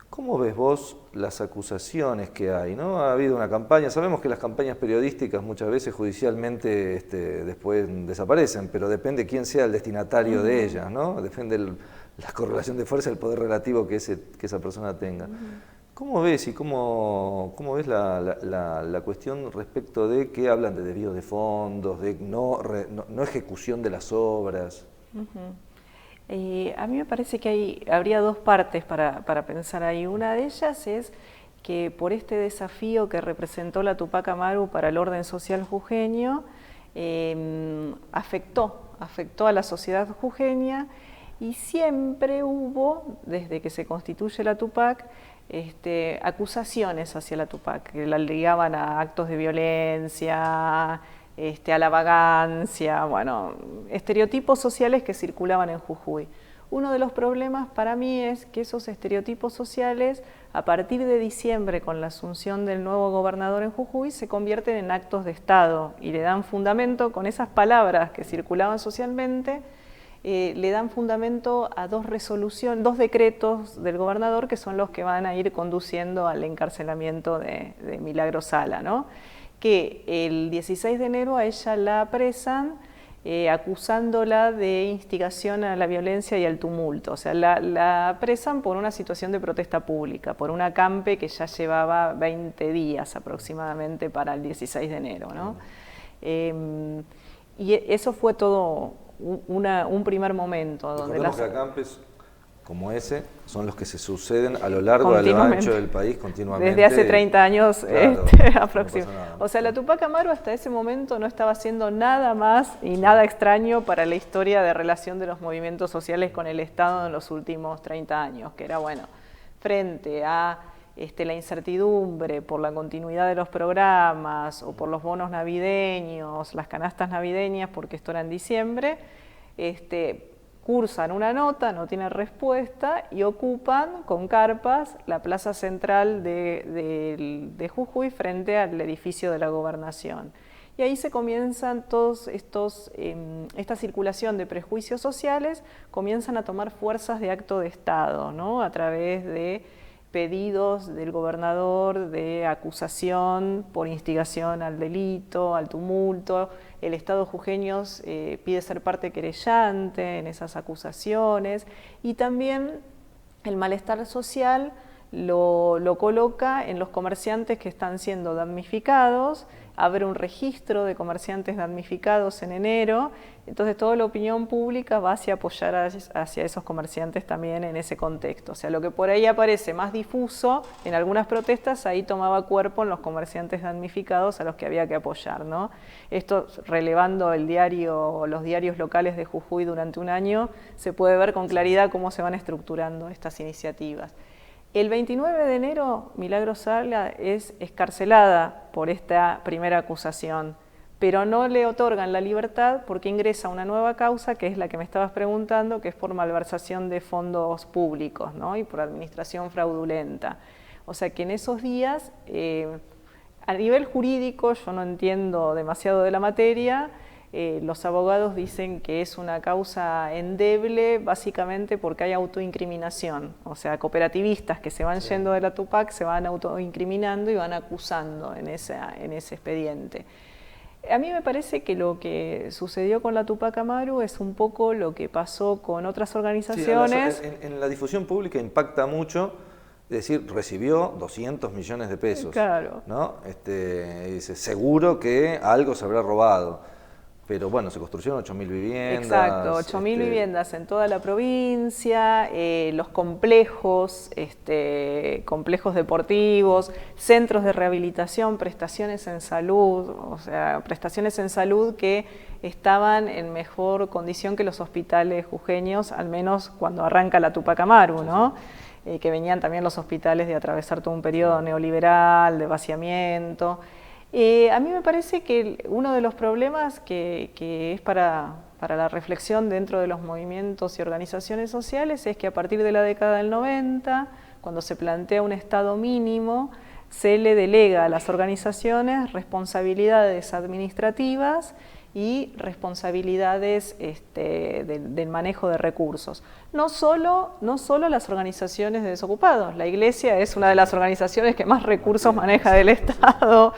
¿Cómo ves vos las acusaciones que hay, ¿no? Ha habido una campaña, sabemos que las campañas periodísticas muchas veces judicialmente después desaparecen, pero depende quién sea el destinatario de ellas, ¿no? Depende la correlación de fuerza, el poder relativo que esa persona tenga. ¿Cómo ves y cómo ves la cuestión respecto de que hablan de desvíos de fondos, de no ejecución de las obras? A mí me parece que habría dos partes para pensar ahí. Una de ellas es que por este desafío que representó la Tupac Amaru para el orden social jujeño, afectó a la sociedad jujeña, y siempre hubo, desde que se constituye la Tupac, acusaciones hacia la Tupac, que la ligaban a actos de violencia, a la vagancia, bueno, estereotipos sociales que circulaban en Jujuy. Uno de los problemas para mí es que esos estereotipos sociales, a partir de diciembre, con la asunción del nuevo gobernador en Jujuy, se convierten en actos de Estado y le dan fundamento, con esas palabras que circulaban socialmente, le dan fundamento a dos decretos del gobernador, que son los que van a ir conduciendo al encarcelamiento de Milagro Sala, ¿no? Que el 16 de enero a ella la apresan, acusándola de instigación a la violencia y al tumulto. O sea, la apresan por una situación de protesta pública, por un acampe que ya llevaba 20 días aproximadamente para el 16 de enero, ¿no? Y eso fue todo un primer momento. Donde que acampes como ese son los que se suceden a lo largo y a lo ancho del país continuamente. Desde hace 30 años, claro, aproximadamente. O sea, la Tupac Amaru hasta ese momento no estaba haciendo nada más y nada extraño para la historia de relación de los movimientos sociales con el Estado en los últimos 30 años, que era, bueno, frente a la incertidumbre por la continuidad de los programas o por los bonos navideños, las canastas navideñas, porque esto era en diciembre, cursan una nota, no tienen respuesta y ocupan con carpas la plaza central de Jujuy frente al edificio de la gobernación. Y ahí se comienzan todos esta circulación de prejuicios sociales, comienzan a tomar fuerzas de acto de Estado, ¿no? A través de pedidos del gobernador de acusación por instigación al delito, al tumulto. El Estado jujeño pide ser parte querellante en esas acusaciones, y también el malestar social lo coloca en los comerciantes que están siendo damnificados. Abre un registro de comerciantes damnificados en enero, entonces toda la opinión pública va hacia apoyar hacia esos comerciantes también en ese contexto. O sea, lo que por ahí aparece más difuso en algunas protestas, ahí tomaba cuerpo en los comerciantes damnificados a los que había que apoyar, ¿no? Esto, relevando los diarios locales de Jujuy durante un año, se puede ver con claridad cómo se van estructurando estas iniciativas. El 29 de enero, Milagro Sala es excarcelada por esta primera acusación, pero no le otorgan la libertad porque ingresa una nueva causa, que es la que me estabas preguntando, que es por malversación de fondos públicos, ¿no? Y por administración fraudulenta. O sea que en esos días, a nivel jurídico, yo no entiendo demasiado de la materia, los abogados dicen que es una causa endeble básicamente porque hay autoincriminación, o sea, cooperativistas que se van yendo de la Tupac se van autoincriminando y van acusando en ese expediente. A mí me parece que lo que sucedió con la Tupac Amaru es un poco lo que pasó con otras organizaciones. Sí, en la difusión pública impacta mucho, es decir, recibió 200 millones de pesos, claro, ¿no? Dice, seguro que algo se habrá robado. Pero bueno, se construyeron 8.000 viviendas. Exacto, 8.000 viviendas en toda la provincia, los complejos, complejos deportivos, centros de rehabilitación, prestaciones en salud, o sea, prestaciones en salud que estaban en mejor condición que los hospitales jujeños, al menos cuando arranca la Tupac Amaru, ¿no? Que venían también los hospitales de atravesar todo un periodo neoliberal, de vaciamiento. A mí me parece que uno de los problemas que es para la reflexión dentro de los movimientos y organizaciones sociales es que a partir de la década del 90, cuando se plantea un Estado mínimo, se le delega a las organizaciones responsabilidades administrativas y responsabilidades del manejo de recursos. No solo las organizaciones de desocupados, la Iglesia es una de las organizaciones que más recursos maneja del Estado,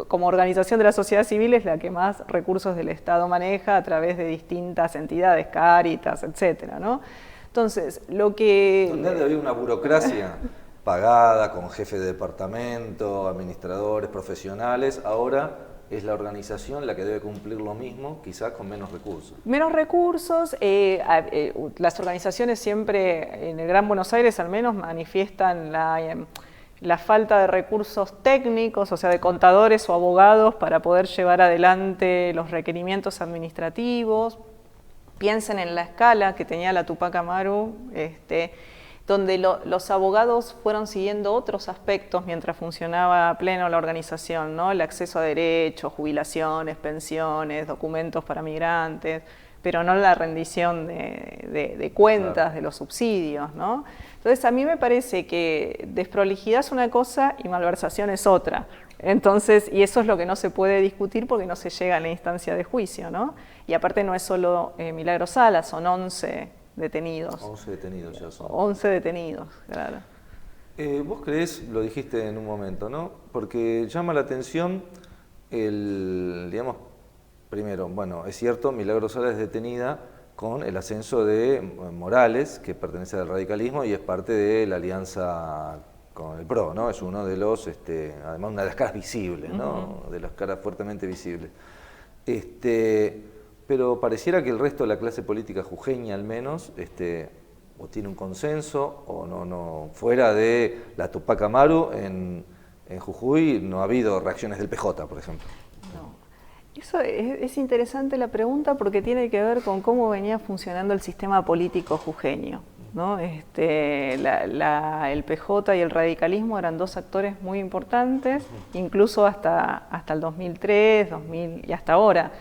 como organización de la sociedad civil es la que más recursos del Estado maneja a través de distintas entidades, Cáritas, etcétera, ¿no? Entonces, lo que... Donde había una burocracia pagada con jefe de departamento, administradores, profesionales, ahora es la organización la que debe cumplir lo mismo, quizás con menos recursos. Menos recursos, las organizaciones siempre, en el Gran Buenos Aires al menos, manifiestan la falta de recursos técnicos, o sea, de contadores o abogados para poder llevar adelante los requerimientos administrativos. Piensen en la escala que tenía la Tupac Amaru, donde los abogados fueron siguiendo otros aspectos mientras funcionaba a pleno la organización, ¿no? El acceso a derechos, jubilaciones, pensiones, documentos para migrantes, pero no la rendición de cuentas, claro, de los subsidios, ¿no? Entonces a mí me parece que desprolijidad es una cosa y malversación es otra. Entonces, y eso es lo que no se puede discutir porque no se llega a la instancia de juicio, ¿no? Y aparte no es solo Milagro Sala, son 11 detenidos. 11 detenidos ya son. 11 detenidos, claro. Vos creés, lo dijiste en un momento, ¿no? Porque llama la atención digamos, primero, bueno, es cierto, Milagro Sala es detenida con el ascenso de Morales, que pertenece al radicalismo y es parte de la alianza con el PRO, ¿no? Es uno de los, además una de las caras visibles, ¿no? De las caras fuertemente visibles. Pero pareciera que el resto de la clase política jujeña al menos, o tiene un consenso, o no fuera de la Tupac Amaru en Jujuy no ha habido reacciones del PJ, por ejemplo. No. Eso es interesante la pregunta porque tiene que ver con cómo venía funcionando el sistema político jujeño, ¿no? El PJ y el radicalismo eran dos actores muy importantes, incluso hasta el 2003, 2000 y hasta ahora.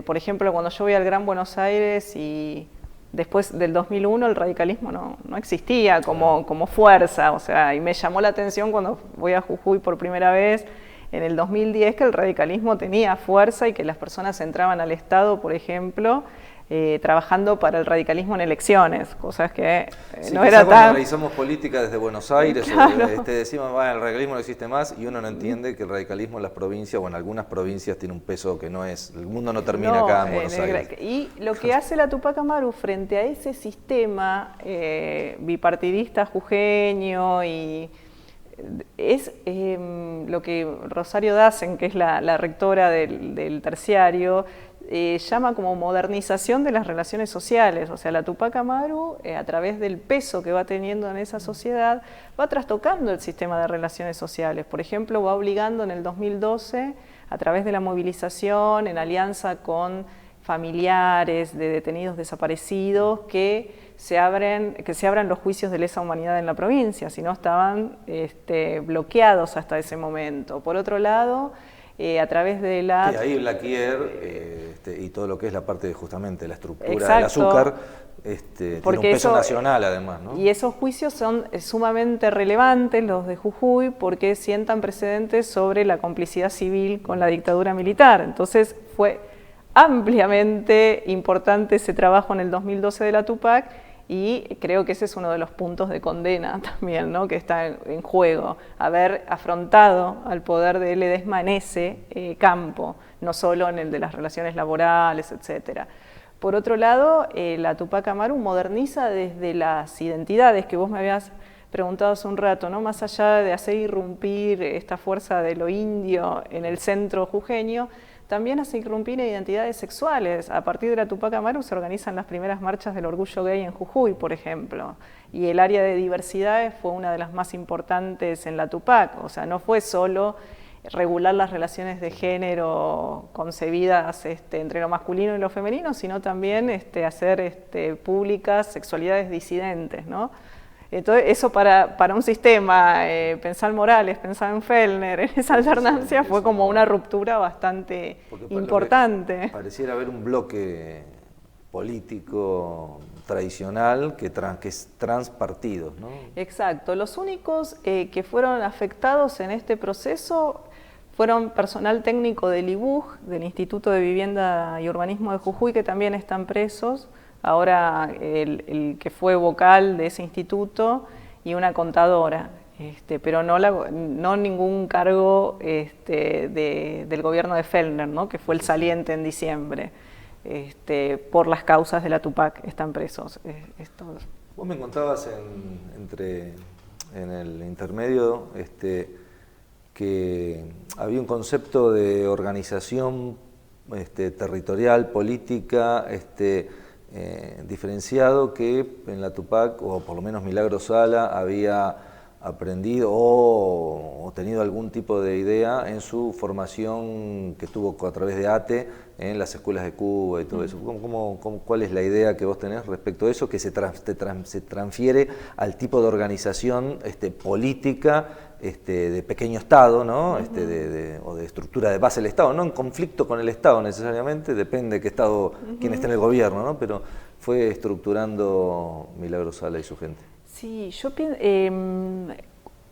Por ejemplo, cuando yo voy al Gran Buenos Aires y después del 2001 el radicalismo no existía como fuerza, o sea, y me llamó la atención cuando voy a Jujuy por primera vez en el 2010 que el radicalismo tenía fuerza y que las personas entraban al Estado, por ejemplo, trabajando para el radicalismo en elecciones, cosas que no era tan... Cuando analizamos política desde Buenos Aires, claro, decimos, bueno, el radicalismo no existe más, y uno no entiende que el radicalismo en las provincias o en algunas provincias tiene un peso que no es, el mundo no termina acá en Buenos Aires. Y lo que hace la Tupac Amaru frente a ese sistema bipartidista jujeño y... es lo que Rosario Dassen, que es la rectora del terciario, llama como modernización de las relaciones sociales. O sea, la Tupac Amaru, a través del peso que va teniendo en esa sociedad, va trastocando el sistema de relaciones sociales. Por ejemplo, va obligando en el 2012, a través de la movilización, en alianza con familiares de detenidos desaparecidos, que se abran los juicios de lesa humanidad en la provincia, si no estaban bloqueados hasta ese momento. Por otro lado, a través de la... Y ahí Blaquier y todo lo que es la parte de justamente la estructura exacto, del azúcar, tiene un peso nacional además, ¿no? Y esos juicios son sumamente relevantes, los de Jujuy, porque sientan precedentes sobre la complicidad civil con la dictadura militar. Entonces fue ampliamente importante ese trabajo en el 2012 de la Tupac, y creo que ese es uno de los puntos de condena también, ¿no? Que está en juego, haber afrontado al poder de Ledesma en ese campo, no solo en el de las relaciones laborales, etcétera. Por otro lado, la Tupac Amaru moderniza desde las identidades que vos me habías preguntado hace un rato, ¿no? Más allá de hacer irrumpir esta fuerza de lo indio en el centro jujeño, también hace irrumpir identidades sexuales. A partir de la Tupac Amaru se organizan las primeras marchas del orgullo gay en Jujuy, por ejemplo, y el área de diversidades fue una de las más importantes en la Tupac. O sea, no fue solo regular las relaciones de género concebidas entre lo masculino y lo femenino, sino también hacer públicas sexualidades disidentes, ¿no? Entonces, eso para un sistema, pensar en Morales, pensar en Fellner, en esa alternancia, fue como una ruptura bastante importante. Pareciera haber un bloque político tradicional que es transpartidos, ¿no? Exacto. Los únicos que fueron afectados en este proceso fueron personal técnico del IBUJ, del Instituto de Vivienda y Urbanismo de Jujuy, que también están presos. Ahora el que fue vocal de ese instituto y una contadora, pero no ningún cargo del gobierno de Fellner, ¿no? Que fue el saliente en diciembre, por las causas de la Tupac están presos. Vos me contabas en el intermedio que había un concepto de organización territorial, política, diferenciado que en la Tupac, o por lo menos Milagro Sala, había aprendido o tenido algún tipo de idea en su formación que tuvo a través de ATE en las escuelas de Cuba y todo eso. ¿Cuál es la idea que vos tenés respecto a eso que se transfiere al tipo de organización política de pequeño Estado, ¿no? O de estructura de base del Estado, no en conflicto con el Estado necesariamente, depende de qué Estado, quién esté en el gobierno, ¿no? Pero fue estructurando Milagro Sala y su gente. Sí, yo pienso,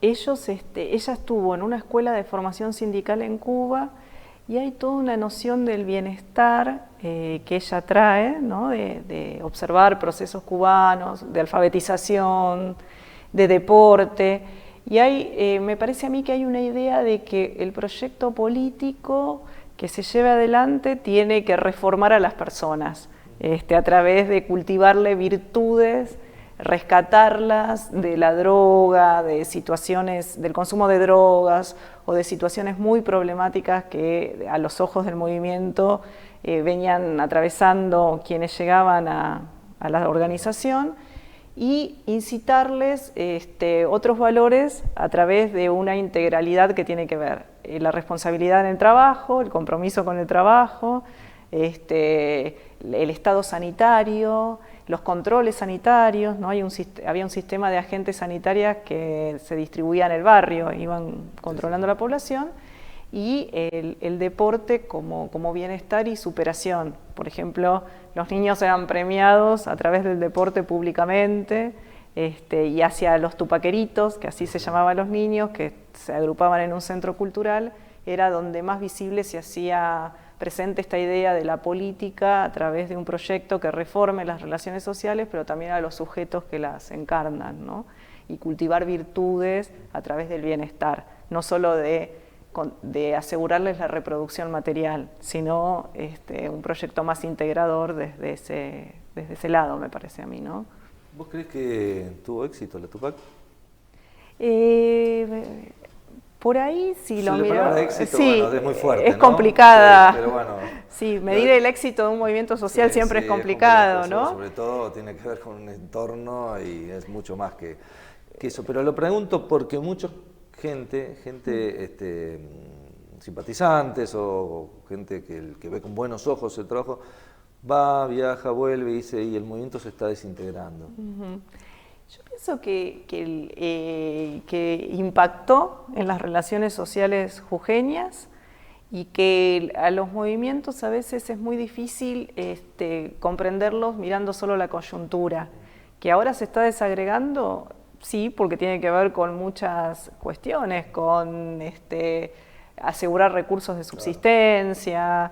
ella estuvo en una escuela de formación sindical en Cuba y hay toda una noción del bienestar que ella trae, ¿no? de observar procesos cubanos, de alfabetización, de deporte, y me parece a mí que hay una idea de que el proyecto político que se lleve adelante tiene que reformar a las personas a través de cultivarle virtudes, rescatarlas de la droga, de situaciones del consumo de drogas o de situaciones muy problemáticas que a los ojos del movimiento venían atravesando quienes llegaban a la organización, y incitarles otros valores a través de una integralidad que tiene que ver la responsabilidad en el trabajo, el compromiso con el trabajo, el estado sanitario, los controles sanitarios, ¿no? Había un sistema de agentes sanitarios que se distribuían en el barrio, iban controlando la población, y el deporte como bienestar y superación. Por ejemplo, los niños eran premiados a través del deporte públicamente, y hacia los tupaqueritos, que así se llamaban los niños, que se agrupaban en un centro cultural, era donde más visible se hacía presente esta idea de la política a través de un proyecto que reforme las relaciones sociales, pero también a los sujetos que las encarnan, ¿no? Y cultivar virtudes a través del bienestar, no solo de asegurarles la reproducción material, sino un proyecto más integrador desde ese lado, me parece a mí, ¿no? ¿Vos crees que tuvo éxito la Tupac? Por ahí, si lo miro, miro, éxito, sí, bueno, es muy fuerte, es ¿no? complicada. Sí, pero bueno, sí, medir el éxito de un movimiento social siempre es complicado, ¿no? Sobre todo tiene que ver con un entorno y es mucho más que eso. Pero lo pregunto porque mucha gente simpatizantes o gente que ve con buenos ojos el trabajo, va, viaja, vuelve y dice, y el movimiento se está desintegrando. Yo pienso que impactó en las relaciones sociales jujeñas y que a los movimientos a veces es muy difícil comprenderlos mirando solo la coyuntura. Que ahora se está desagregando, sí, porque tiene que ver con muchas cuestiones, con asegurar recursos de subsistencia,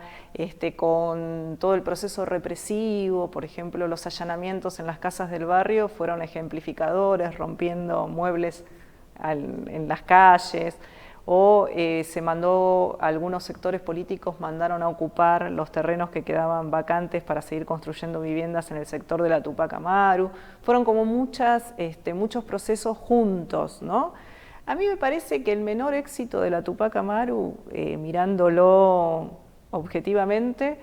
con todo el proceso represivo. Por ejemplo, los allanamientos en las casas del barrio fueron ejemplificadores, rompiendo muebles en las calles, o algunos sectores políticos mandaron a ocupar los terrenos que quedaban vacantes para seguir construyendo viviendas en el sector de la Tupac Amaru. Fueron como muchos procesos juntos, ¿no? A mí me parece que el menor éxito de la Tupac Amaru, mirándolo objetivamente,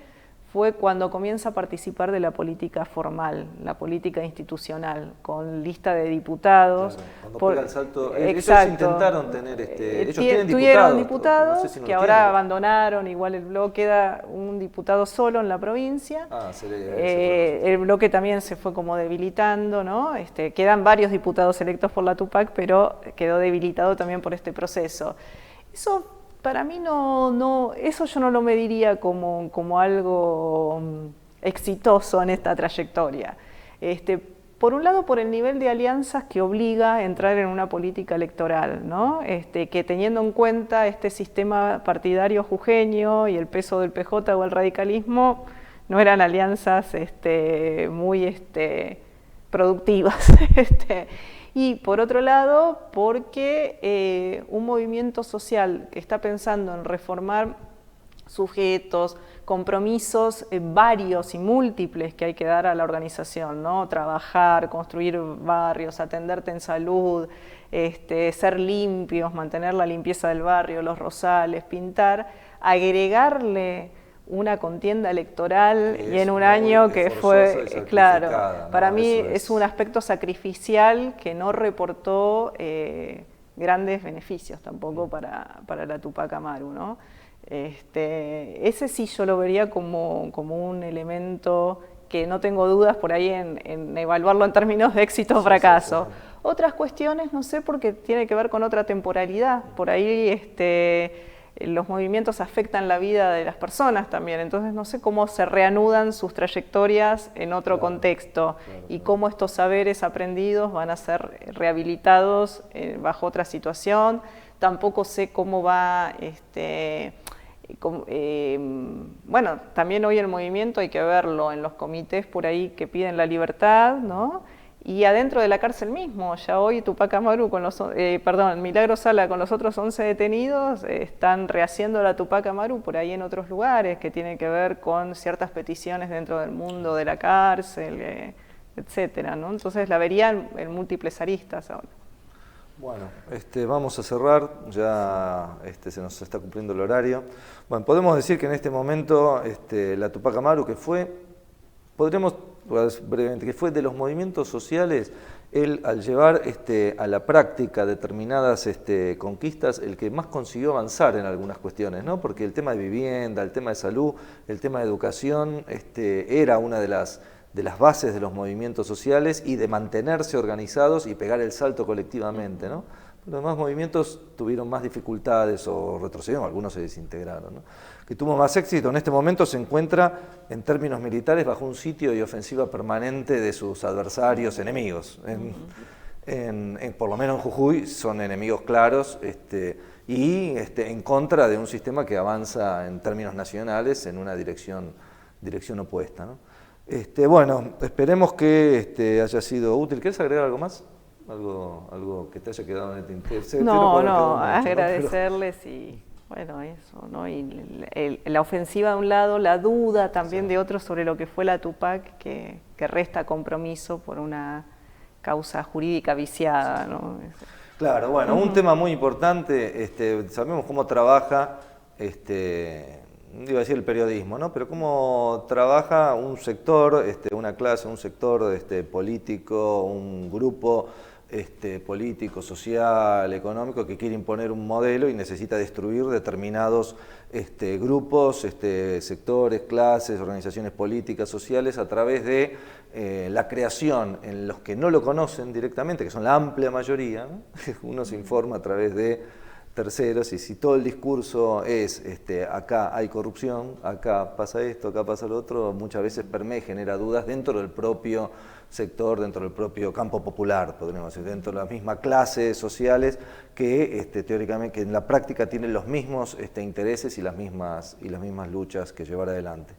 fue cuando comienza a participar de la política formal, la política institucional, con lista de diputados. Claro, cuando pega el salto, ellos intentaron tener, ellos tuvieron diputados no sé si no que ahora abandonaron, igual el bloque queda un diputado solo en la provincia. El bloque también se fue como debilitando, ¿no? Quedan varios diputados electos por la Tupac, pero quedó debilitado también por este proceso. Eso para mí eso yo no lo mediría como algo exitoso en esta trayectoria. Por un lado, por el nivel de alianzas que obliga a entrar en una política electoral, ¿no? Que teniendo en cuenta este sistema partidario jujeño y el peso del PJ o el radicalismo, no eran alianzas muy productivas. Y por otro lado, porque un movimiento social que está pensando en reformar sujetos, compromisos varios y múltiples que hay que dar a la organización, ¿no? Trabajar, construir barrios, atenderte en salud, ser limpios, mantener la limpieza del barrio, los rosales, pintar, agregarle una contienda electoral y en un año que fue, claro, para mí es un aspecto sacrificial que no reportó grandes beneficios tampoco para la Tupac Amaru, ¿no? Ese sí yo lo vería como un elemento que no tengo dudas por ahí en evaluarlo en términos de éxito o fracaso. Otras cuestiones, no sé, porque tiene que ver con otra temporalidad. Por ahí los movimientos afectan la vida de las personas también, entonces no sé cómo se reanudan sus trayectorias en otro contexto y cómo estos saberes aprendidos van a ser rehabilitados bajo otra situación. Tampoco sé cómo va, bueno, también hoy el movimiento hay que verlo en los comités por ahí que piden la libertad, ¿no? Y adentro de la cárcel mismo, ya hoy Tupac Amaru Milagro Sala con los otros 11 detenidos están rehaciendo la Tupac Amaru por ahí en otros lugares que tienen que ver con ciertas peticiones dentro del mundo de la cárcel, etcétera, ¿no? Entonces la verían en múltiples aristas ahora. Bueno, vamos a cerrar, ya se nos está cumpliendo el horario. Bueno, podemos decir que en este momento la Tupac Amaru, que fue, podremos brevemente, que fue de los movimientos sociales, él al llevar a la práctica determinadas conquistas, el que más consiguió avanzar en algunas cuestiones, ¿no? Porque el tema de vivienda, el tema de salud, el tema de educación, era una de las bases de los movimientos sociales y de mantenerse organizados y pegar el salto colectivamente, ¿no? Los demás movimientos tuvieron más dificultades o retrocedieron, algunos se desintegraron, ¿no? Que tuvo más éxito en este momento se encuentra en términos militares bajo un sitio y ofensiva permanente de sus adversarios enemigos. Por lo menos en Jujuy son enemigos claros y en contra de un sistema que avanza en términos nacionales en una dirección opuesta, ¿no? Bueno, esperemos que haya sido útil. ¿Quieres agregar algo más? Algo que te haya quedado en el tintero. No, agradecerles y bueno, eso, ¿no? Y la ofensiva de un lado, la duda también de otro sobre lo que fue la Tupac, que resta compromiso por una causa jurídica viciada, ¿no? Claro, bueno, un tema muy importante, sabemos cómo trabaja, iba a decir el periodismo, ¿no? Pero cómo trabaja un sector, una clase, un sector político, un grupo político, social, económico, que quiere imponer un modelo y necesita destruir determinados grupos, sectores, clases, organizaciones políticas, sociales, a través de la creación en los que no lo conocen directamente, que son la amplia mayoría, ¿no? Uno se informa a través de terceros, y si todo el discurso es acá hay corrupción, acá pasa esto, acá pasa lo otro, muchas veces genera dudas dentro del propio sector, dentro del propio campo popular, podríamos decir, dentro de las mismas clases sociales que teóricamente, que en la práctica tienen los mismos intereses y las mismas luchas que llevar adelante.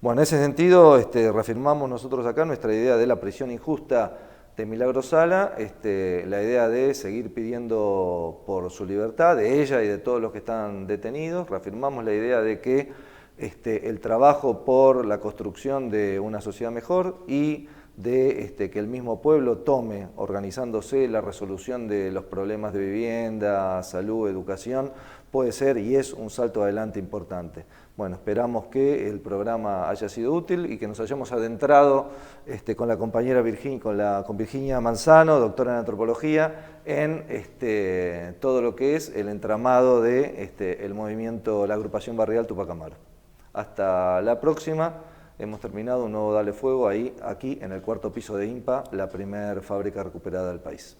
Bueno, en ese sentido reafirmamos nosotros acá nuestra idea de la prisión injusta de Milagro Sala, la idea de seguir pidiendo por su libertad, de ella y de todos los que están detenidos. Reafirmamos la idea de que el trabajo por la construcción de una sociedad mejor y de que el mismo pueblo tome, organizándose, la resolución de los problemas de vivienda, salud, educación, puede ser y es un salto adelante importante. Bueno, esperamos que el programa haya sido útil y que nos hayamos adentrado con la compañera con Virginia Manzano, doctora en antropología, en todo lo que es el entramado de el movimiento, la agrupación barrial Tupac Amaru. Hasta la próxima. Hemos terminado un nuevo Dale Fuego aquí en el cuarto piso de INPA, la primer fábrica recuperada del país.